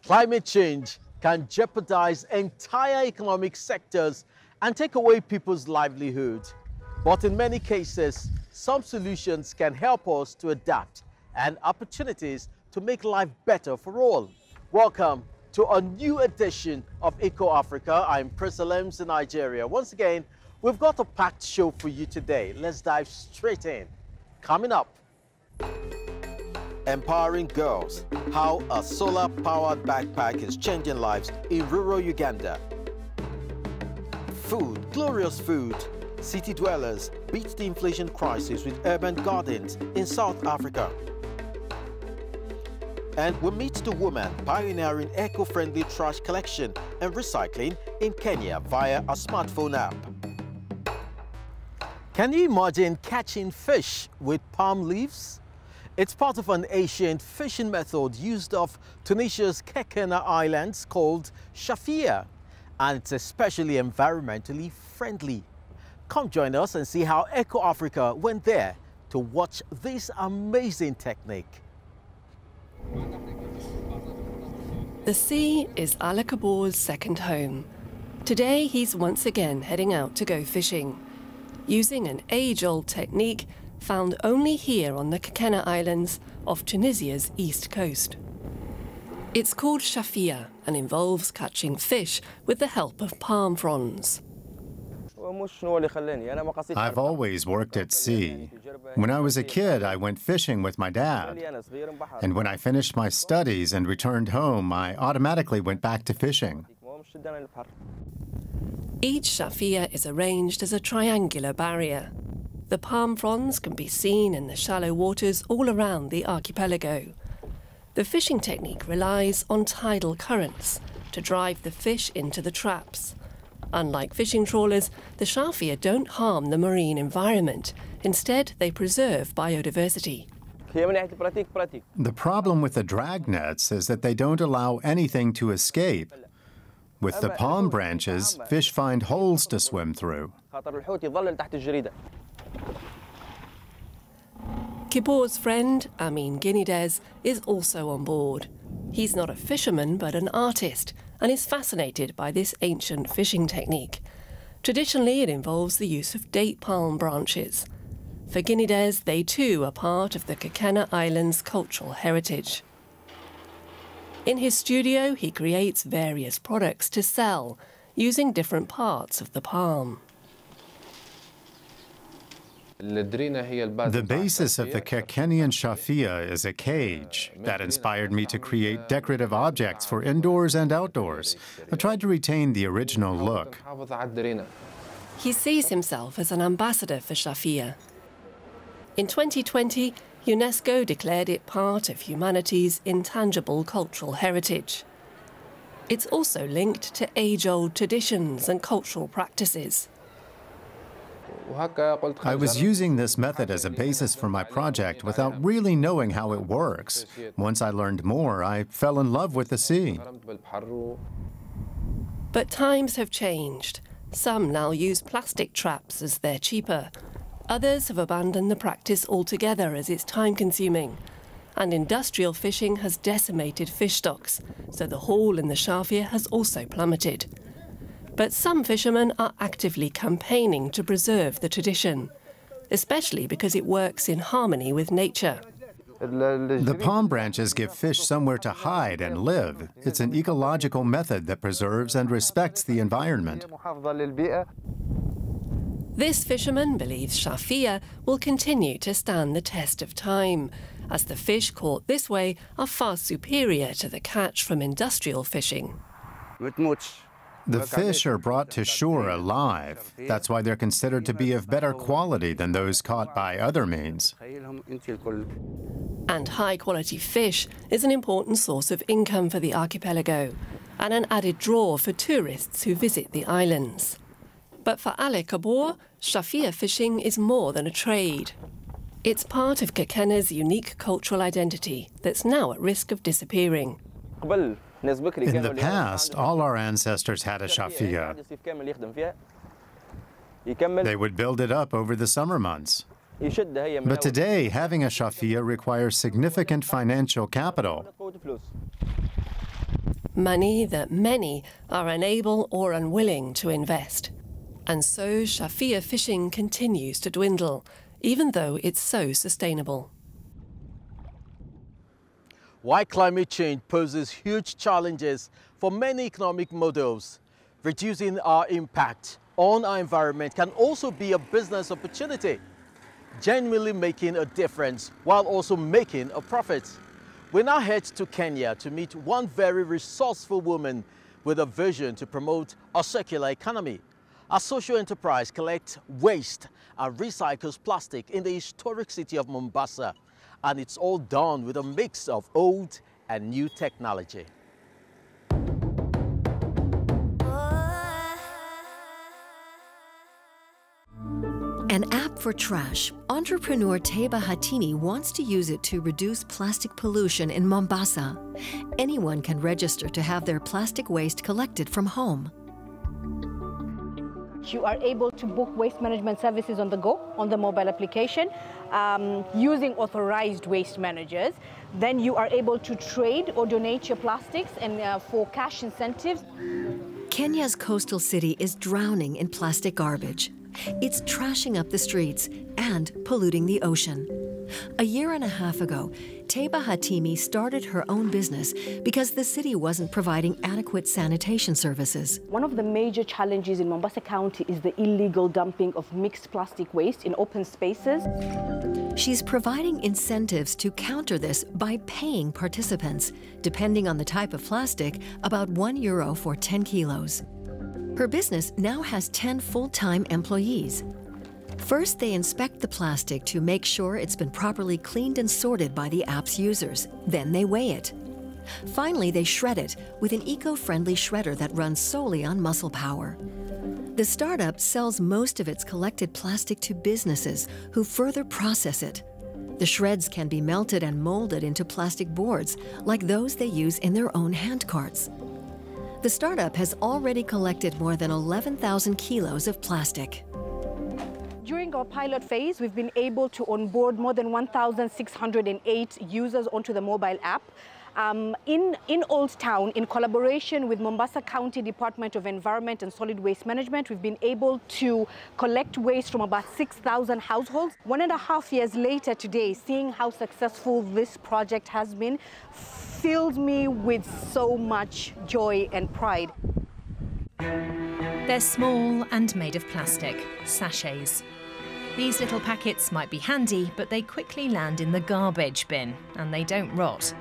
Climate change can jeopardize entire economic sectors and take away people's livelihood. But in many cases, some solutions can help us to adapt and opportunities to make life better for all. Welcome to a new edition of Eco Africa. I'm Prince Alems in Nigeria. Once again, we've got a packed show for you today. Let's dive straight in. Coming up, empowering girls, how a solar-powered backpack is changing lives in rural Uganda. Food, glorious food. City dwellers beat the inflation crisis with urban gardens in South Africa. And we meet the woman pioneering eco-friendly trash collection and recycling in Kenya via a smartphone app. Can you imagine catching fish with palm leaves? It's part of an ancient fishing method used off Tunisia's Kekena Islands called shafia, and it's especially environmentally friendly. Come join us and see how Eco Africa went there to watch this amazing technique. The sea is Ali Kabour's second home. Today he's once again heading out to go fishing, using an age-old technique found only here on the Kekena Islands off Tunisia's east coast. It's called shafia and involves catching fish with the help of palm fronds. I've always worked at sea. When I was a kid, I went fishing with my dad. And when I finished my studies and returned home, I automatically went back to fishing. Each shafia is arranged as a triangular barrier. The palm fronds can be seen in the shallow waters all around the archipelago. The fishing technique relies on tidal currents to drive the fish into the traps. Unlike fishing trawlers, the shafia don't harm the marine environment. Instead, they preserve biodiversity. The problem with the drag nets is that they don't allow anything to escape. With the palm branches, fish find holes to swim through. Kabour's friend, Amin Guinides, is also on board. He's not a fisherman, but an artist, and is fascinated by this ancient fishing technique. Traditionally, it involves the use of date palm branches. For Guinides, they too are part of the Kekena Islands' cultural heritage. In his studio, he creates various products to sell, using different parts of the palm. The basis of the Kekenian shafia is a cage. That inspired me to create decorative objects for indoors and outdoors. I tried to retain the original look. He sees himself as an ambassador for shafia. In 2020, UNESCO declared it part of humanity's intangible cultural heritage. It's also linked to age-old traditions and cultural practices. I was using this method as a basis for my project without really knowing how it works. Once I learned more, I fell in love with the sea. But times have changed. Some now use plastic traps as they're cheaper. Others have abandoned the practice altogether as it's time-consuming. And industrial fishing has decimated fish stocks, so the haul in the shafia has also plummeted. But some fishermen are actively campaigning to preserve the tradition, especially because it works in harmony with nature. The palm branches give fish somewhere to hide and live. It's an ecological method that preserves and respects the environment. This fisherman believes shafia will continue to stand the test of time, as the fish caught this way are far superior to the catch from industrial fishing. The fish are brought to shore alive. That's why they're considered to be of better quality than those caught by other means. And high-quality fish is an important source of income for the archipelago and an added draw for tourists who visit the islands. But for Ali Kabour, shafia fishing is more than a trade. It's part of Kekena's unique cultural identity that's now at risk of disappearing. In the past, all our ancestors had a shafia. They would build it up over the summer months. But today, having a shafia requires significant financial capital. money that many are unable or unwilling to invest. And so Shafia fishing continues to dwindle, even though it's so sustainable. While climate change poses huge challenges for many economic models, reducing our impact on our environment can also be a business opportunity, genuinely making a difference while also making a profit. We now head to Kenya to meet one very resourceful woman with a vision to promote a circular economy. Our social enterprise collects waste and recycles plastic in the historic city of Mombasa, and it's all done with a mix of old and new technology. An app for trash, entrepreneur Teba Hatini wants to use it to reduce plastic pollution in Mombasa. Anyone can register to have their plastic waste collected from home. You are able to book waste management services on the go, on the mobile application, using authorized waste managers. Then you are able to trade or donate your plastics and for cash incentives. Kenya's coastal city is drowning in plastic garbage. It's trashing up the streets and polluting the ocean. A year and a half ago, Teba Hatimi started her own business because the city wasn't providing adequate sanitation services. One of the major challenges in Mombasa County is the illegal dumping of mixed plastic waste in open spaces. She's providing incentives to counter this by paying participants, depending on the type of plastic, about €1 for 10 kilos. Her business now has 10 full-time employees. First, they inspect the plastic to make sure it's been properly cleaned and sorted by the app's users. Then they weigh it. Finally, they shred it with an eco-friendly shredder that runs solely on muscle power. The startup sells most of its collected plastic to businesses who further process it. The shreds can be melted and molded into plastic boards, like those they use in their own hand carts. The startup has already collected more than 11,000 kilos of plastic. During our pilot phase, we've been able to onboard more than 1,608 users onto the mobile app. In Old Town, in collaboration with Mombasa County Department of Environment and Solid Waste Management, we've been able to collect waste from about 6,000 households. 1.5 years later today, seeing how successful this project has been fills me with so much joy and pride. They're small and made of plastic, sachets. These little packets might be handy, but they quickly land in the garbage bin, and they don't rot.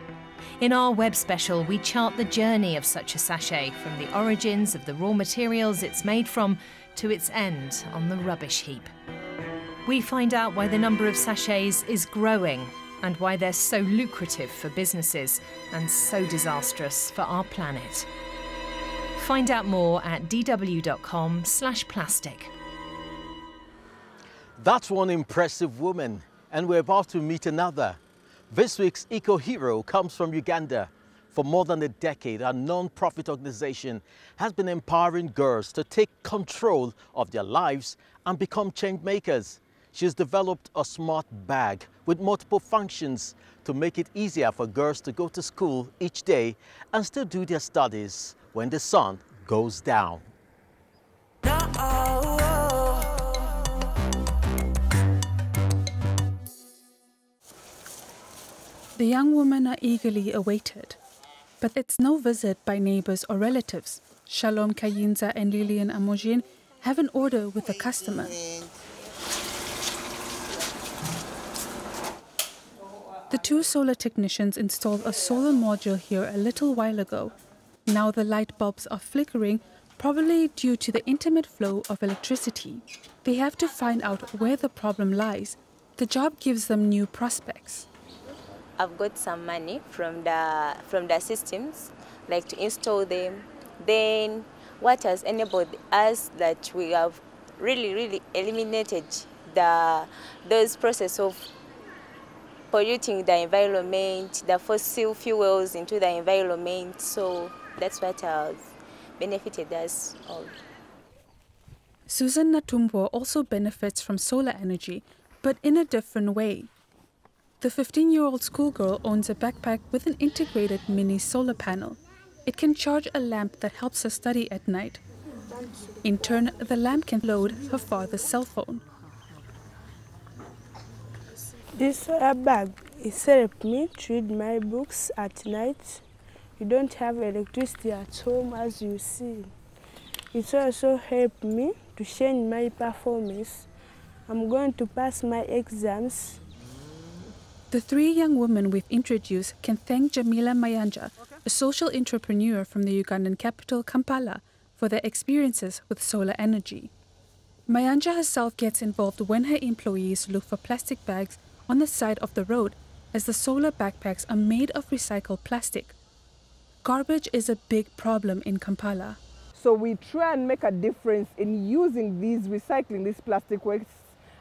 In our web special, we chart the journey of such a sachet, from the origins of the raw materials it's made from to its end on the rubbish heap. We find out why the number of sachets is growing and why they're so lucrative for businesses and so disastrous for our planet. Find out more at dw.com/plastic. That's one impressive woman, and we're about to meet another. This week's eco-hero comes from Uganda. For more than a decade, a non-profit organization has been empowering girls to take control of their lives and become change makers. She's developed a smart bag with multiple functions to make it easier for girls to go to school each day and still do their studies when the sun goes down. The young women are eagerly awaited, but it's no visit by neighbors or relatives. Shalom Kayinza and Lillian Amojin have an order with a customer. The two solar technicians installed a solar module here a little while ago. Now the light bulbs are flickering, probably due to the intermittent flow of electricity. They have to find out where the problem lies. The job gives them new prospects. I've got some money from the systems, like to install them. Then what has enabled us that we have really eliminated those process of polluting the environment, the fossil fuels into the environment. So that's what has benefited us all. Susan Natumbo also benefits from solar energy, but in a different way. The 15-year-old schoolgirl owns a backpack with an integrated mini solar panel. It can charge a lamp that helps her study at night. In turn, the lamp can load her father's cell phone. This solar bag is helped me to read my books at night. You don't have electricity at home, as you see. It's also helped me to change my performance. I'm going to pass my exams. The three young women we've introduced can thank Jamila Mayanja, a social entrepreneur from the Ugandan capital, Kampala, for their experiences with solar energy. Mayanja herself gets involved when her employees look for plastic bags on the side of the road, as the solar backpacks are made of recycled plastic. Garbage is a big problem in Kampala. So we try and make a difference in using recycling these plastic wastes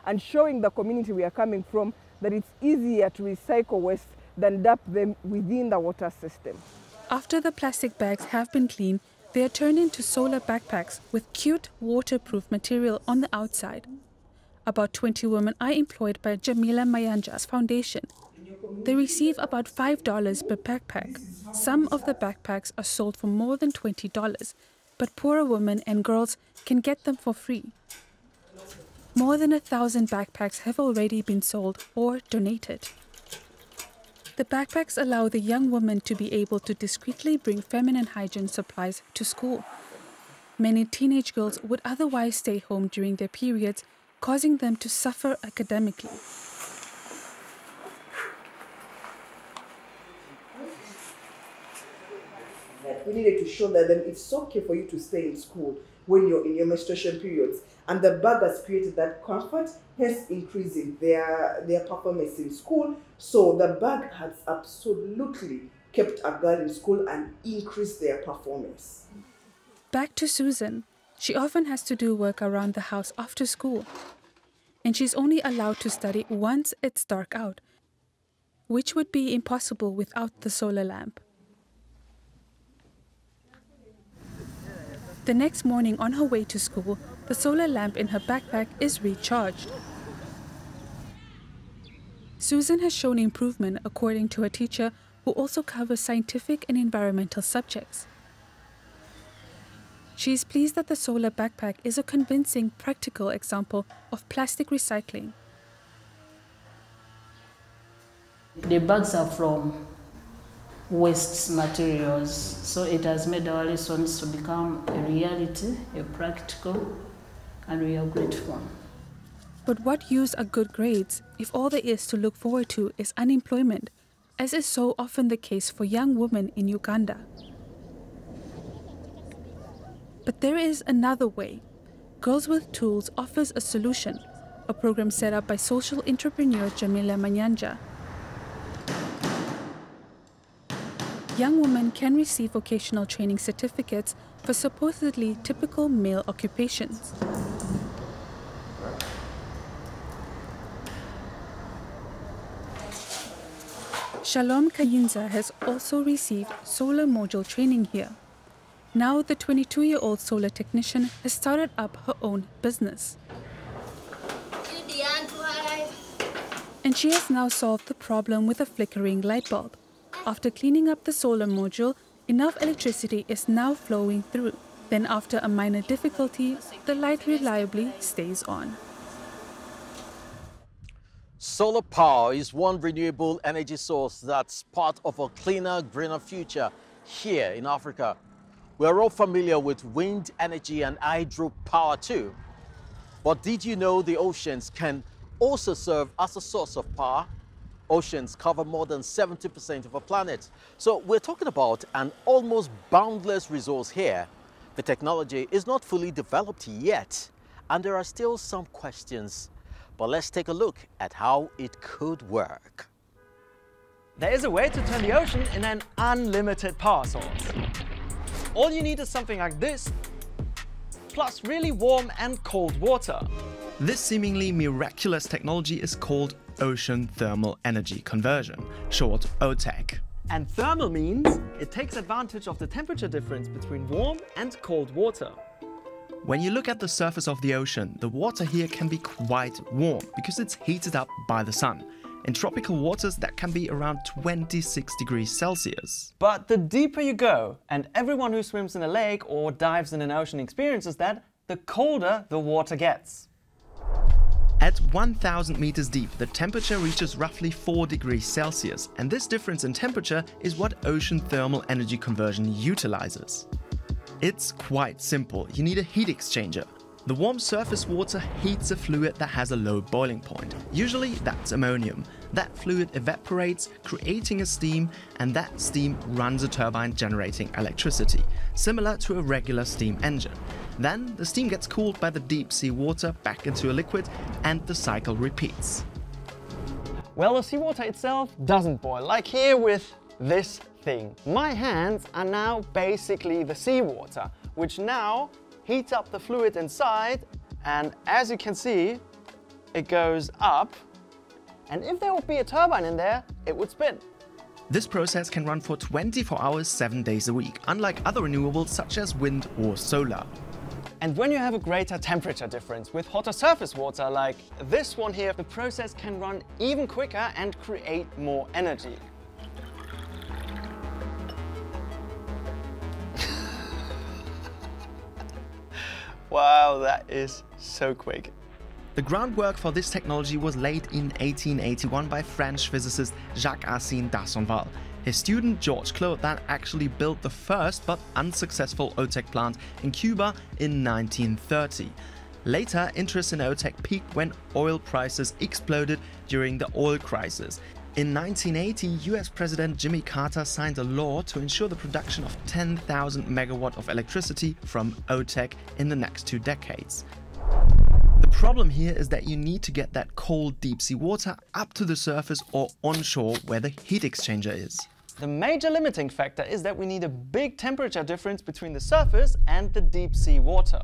and showing the community we are coming from that it's easier to recycle waste than dump them within the water system. After the plastic bags have been cleaned, they are turned into solar backpacks with cute waterproof material on the outside. About 20 women are employed by Jamila Mayanja's foundation. They receive about $5 per backpack. Some of the backpacks are sold for more than $20, but poorer women and girls can get them for free. More than 1,000 backpacks have already been sold or donated. The backpacks allow the young women to be able to discreetly bring feminine hygiene supplies to school. Many teenage girls would otherwise stay home during their periods, causing them to suffer academically. We needed to show that it's okay for you to stay in school when you're in your menstruation periods. And the bag has created that comfort, hence increasing their performance in school. So the bag has absolutely kept a girl in school and increased their performance. Back to Susan. She often has to do work around the house after school. And she's only allowed to study once it's dark out, which would be impossible without the solar lamp. The next morning on her way to school, the solar lamp in her backpack is recharged. Susan has shown improvement according to her teacher, who also covers scientific and environmental subjects. She is pleased that the solar backpack is a convincing, practical example of plastic recycling. The bags are from waste materials, so it has made our lessons to become a reality, a practical, and we are grateful. But what use are good grades if all there is to look forward to is unemployment, as is so often the case for young women in Uganda? But there is another way. Girls with Tools offers a solution, a program set up by social entrepreneur Jamila Manyanja. Young women can receive vocational training certificates for supposedly typical male occupations. Shalom Kayinza has also received solar module training here. Now the 22-year-old solar technician has started up her own business. And she has now solved the problem with a flickering light bulb. After cleaning up the solar module, enough electricity is now flowing through. Then after a minor difficulty, the light reliably stays on. Solar power is one renewable energy source that's part of a cleaner, greener future here in Africa. We're all familiar with wind energy and hydropower too. But did you know the oceans can also serve as a source of power? Oceans cover more than 70% of our planet. So we're talking about an almost boundless resource here. The technology is not fully developed yet, and there are still some questions. But let's take a look at how it could work. There is a way to turn the ocean into an unlimited power source. All you need is something like this, plus really warm and cold water. This seemingly miraculous technology is called ocean thermal energy conversion, short OTEC. And thermal means it takes advantage of the temperature difference between warm and cold water. When you look at the surface of the ocean, the water here can be quite warm because it's heated up by the sun. In tropical waters, that can be around 26 degrees Celsius. But the deeper you go, and everyone who swims in a lake or dives in an ocean experiences that, the colder the water gets. At 1,000 meters deep, the temperature reaches roughly 4 degrees Celsius, and this difference in temperature is what ocean thermal energy conversion utilizes. It's quite simple. You need a heat exchanger. The warm surface water heats a fluid that has a low boiling point. Usually that's ammonium. That fluid evaporates, creating a steam, and that steam runs a turbine generating electricity, similar to a regular steam engine. Then the steam gets cooled by the deep sea water back into a liquid, and the cycle repeats. Well, the seawater itself doesn't boil, like here with this thing. My hands are now basically the seawater, which now heats up the fluid inside, and as you can see, it goes up, and if there would be a turbine in there, it would spin. This process can run for 24 hours, 7 days a week, unlike other renewables such as wind or solar. And when you have a greater temperature difference with hotter surface water like this one here, the process can run even quicker and create more energy. Wow, that is so quick. The groundwork for this technology was laid in 1881 by French physicist Jacques-Arcine d'Assonval. His student Georges Claude then actually built the first but unsuccessful OTEC plant in Cuba in 1930. Later, interest in OTEC peaked when oil prices exploded during the oil crisis. In 1980, US President Jimmy Carter signed a law to ensure the production of 10,000 megawatt of electricity from OTEC in the next 2 decades. The problem here is that you need to get that cold deep sea water up to the surface or onshore where the heat exchanger is. The major limiting factor is that we need a big temperature difference between the surface and the deep sea water.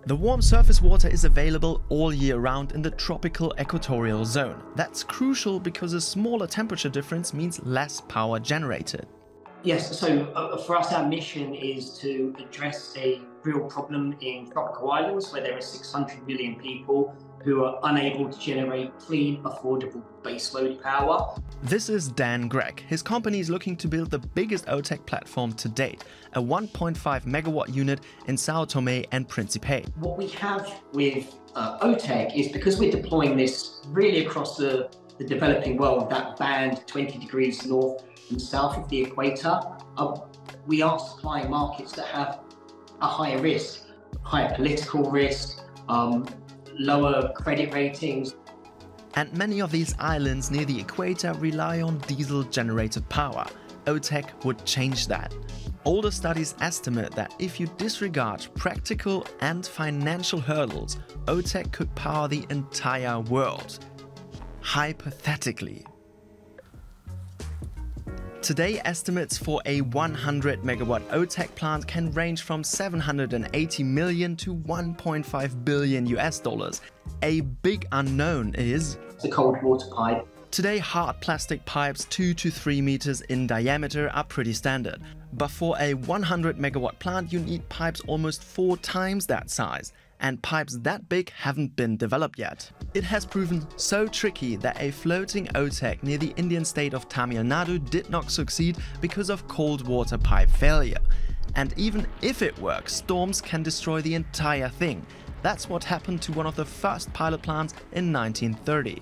The warm surface water is available all year round in the tropical equatorial zone. That's crucial because a smaller temperature difference means less power generated. Yes, so for us our mission is to address a real problem in tropical islands where there are 600 million people who are unable to generate clean, affordable baseload power. This is Dan Gregg. His company is looking to build the biggest OTEC platform to date, a 1.5 megawatt unit in Sao Tome and Principe. What we have with OTEC is because we're deploying this really across the developing world, that band 20 degrees north and south of the equator, we are supplying markets that have a higher risk, higher political risk, lower credit ratings. And many of these islands near the equator rely on diesel-generated power. OTEC would change that. Older studies estimate that if you disregard practical and financial hurdles, OTEC could power the entire world. Hypothetically. Today, estimates for a 100 megawatt OTEC plant can range from 780 million to 1.5 billion US dollars. A big unknown is the cold water pipe. Today, hard plastic pipes 2 to 3 meters in diameter are pretty standard. But for a 100 megawatt plant, you need pipes almost 4 times that size. And pipes that big haven't been developed yet. It has proven so tricky that a floating OTEC near the Indian state of Tamil Nadu did not succeed because of cold water pipe failure. And even if it works, storms can destroy the entire thing. That's what happened to one of the first pilot plants in 1930.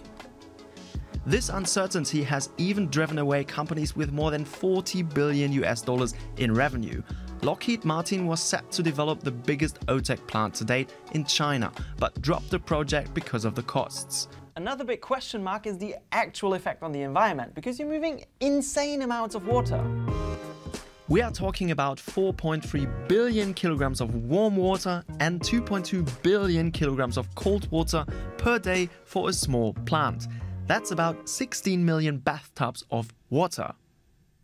This uncertainty has even driven away companies with more than 40 billion US dollars in revenue. Lockheed Martin was set to develop the biggest OTEC plant to date in China, but dropped the project because of the costs. Another big question mark is the actual effect on the environment, because you're moving insane amounts of water. We are talking about 4.3 billion kilograms of warm water and 2.2 billion kilograms of cold water per day for a small plant. That's about 16 million bathtubs of water.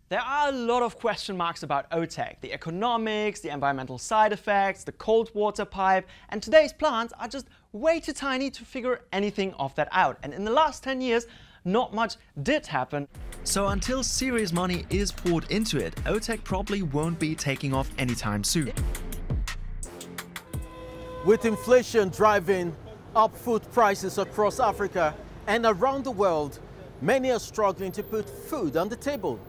There are a lot of question marks about OTEC, the economics, the environmental side effects, the cold water pipe, and today's plants are just way too tiny to figure anything of that out. And in the last 10 years, not much did happen. So until serious money is poured into it, OTEC probably won't be taking off anytime soon. With inflation driving up food prices across Africa and around the world, Many are struggling to put food on the table.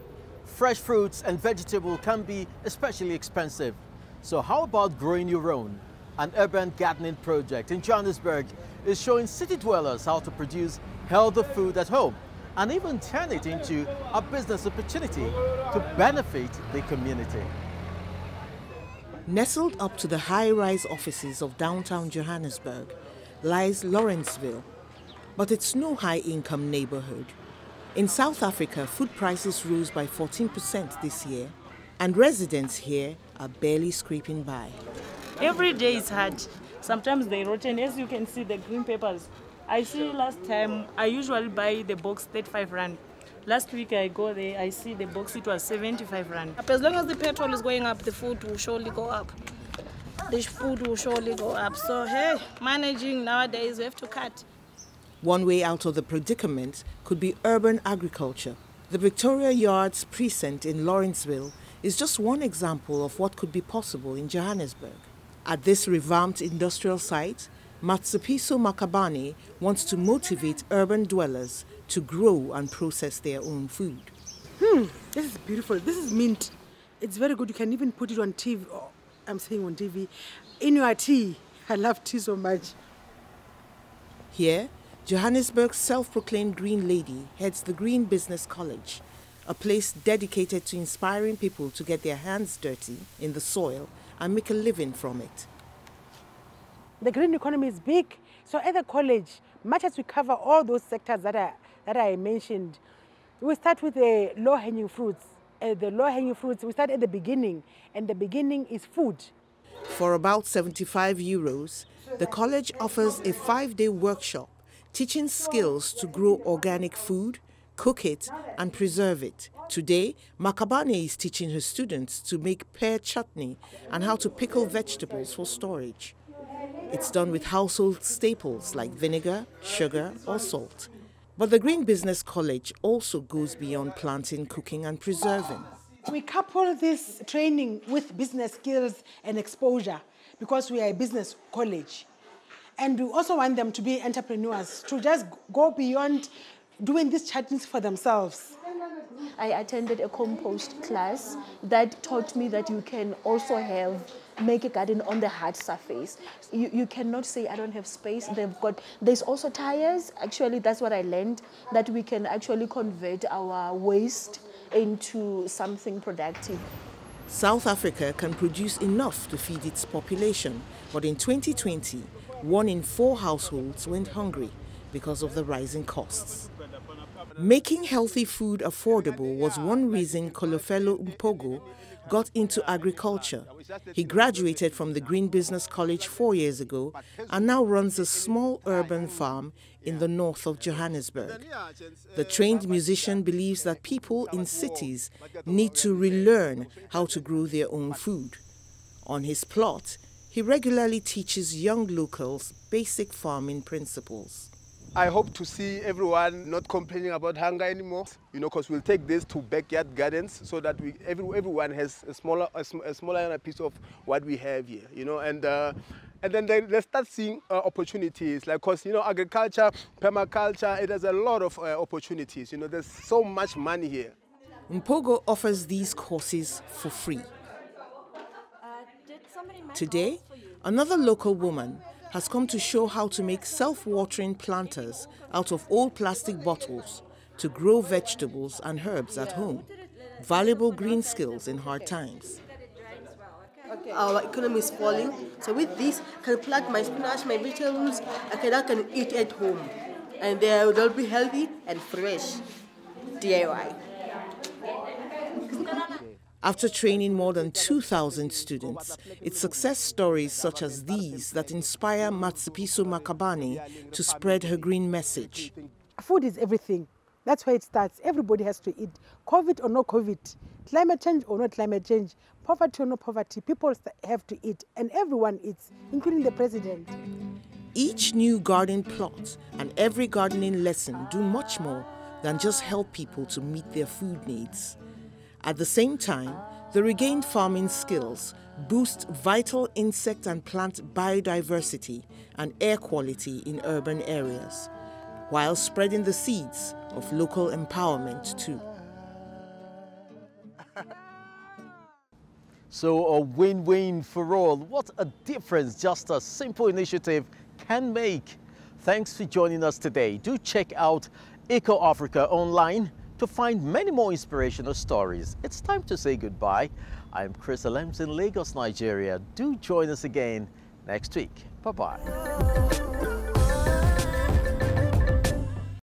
Fresh fruits and vegetables can be especially expensive. So how about growing your own? An urban gardening project in Johannesburg is showing city dwellers how to produce healthy food at home and even turn it into a business opportunity to benefit the community. Nestled up to the high-rise offices of downtown Johannesburg lies Lawrenceville, but it's no high-income neighborhood. In South Africa, food prices rose by 14% this year, and residents here are barely scraping by. Every day is hard. Sometimes they're rotten. As you can see, the green peppers. I see last time, I usually buy the box 35 rand. Last week I go there, I see the box, it was 75 rand. As long as the petrol is going up, the food will surely go up. The food will surely go up. So, hey, managing nowadays, we have to cut. One way out of the predicament could be urban agriculture. The Victoria Yards precinct in Lawrenceville is just one example of what could be possible in Johannesburg. At this revamped industrial site, Matshipiso Makabane wants to motivate urban dwellers to grow and process their own food. This is beautiful. This is mint. It's very good. You can even put it on TV. Oh, I'm saying on TV. In your tea. I love tea so much. Here, Johannesburg's self-proclaimed Green Lady heads the Green Business College, a place dedicated to inspiring people to get their hands dirty in the soil and make a living from it. The green economy is big. So at the college, much as we cover all those sectors that I mentioned, we start with the low-hanging fruits. The low-hanging fruits, we start at the beginning, and the beginning is food. For about €75, the college offers a 5-day workshop teaching skills to grow organic food, cook it, and preserve it. Today, Makabane is teaching her students to make pear chutney and how to pickle vegetables for storage. It's done with household staples like vinegar, sugar, or salt. But the Green Business College also goes beyond planting, cooking, and preserving. We couple this training with business skills and exposure because we are a business college. And we also want them to be entrepreneurs, to just go beyond doing these chutneys for themselves. I attended a compost class that taught me that you can also make a garden on the hard surface. You cannot say, I don't have space. There's also tires. Actually, that's what I learned, that we can actually convert our waste into something productive. South Africa can produce enough to feed its population, but in 2020, 1 in 4 households went hungry because of the rising costs. Making healthy food affordable was one reason Kolofelo Mpogo got into agriculture. He graduated from the Green Business College 4 years ago and now runs a small urban farm in the north of Johannesburg. The trained musician believes that people in cities need to relearn how to grow their own food. On his plot, he regularly teaches young locals basic farming principles. I hope to see everyone not complaining about hunger anymore, because we'll take this to backyard gardens so that everyone has a smaller piece of what we have here, and then they start seeing opportunities, because, agriculture, permaculture, it has a lot of opportunities, there's so much money here. Mpogo offers these courses for free. Today, another local woman has come to show how to make self-watering planters out of old plastic bottles to grow vegetables and herbs at home. Valuable green skills in hard times. Our economy is falling, so with this, I can plant my spinach, my vegetables, I can eat at home. And they'll be healthy and fresh. DIY. After training more than 2,000 students, it's success stories such as these that inspire Matshipiso Makabane to spread her green message. Food is everything. That's where it starts. Everybody has to eat. COVID or no COVID, climate change or not climate change, poverty or no poverty, people have to eat. And everyone eats, including the president. Each new garden plot and every gardening lesson do much more than just help people to meet their food needs. At the same time, the regained farming skills boost vital insect and plant biodiversity and air quality in urban areas. while spreading the seeds of local empowerment too. So a win-win for all. What a difference just a simple initiative can make. Thanks for joining us today. Do check out Eco Africa online to find many more inspirational stories. It's time to say goodbye. I'm Chris Alems in Lagos, Nigeria. Do join us again next week. Bye-bye.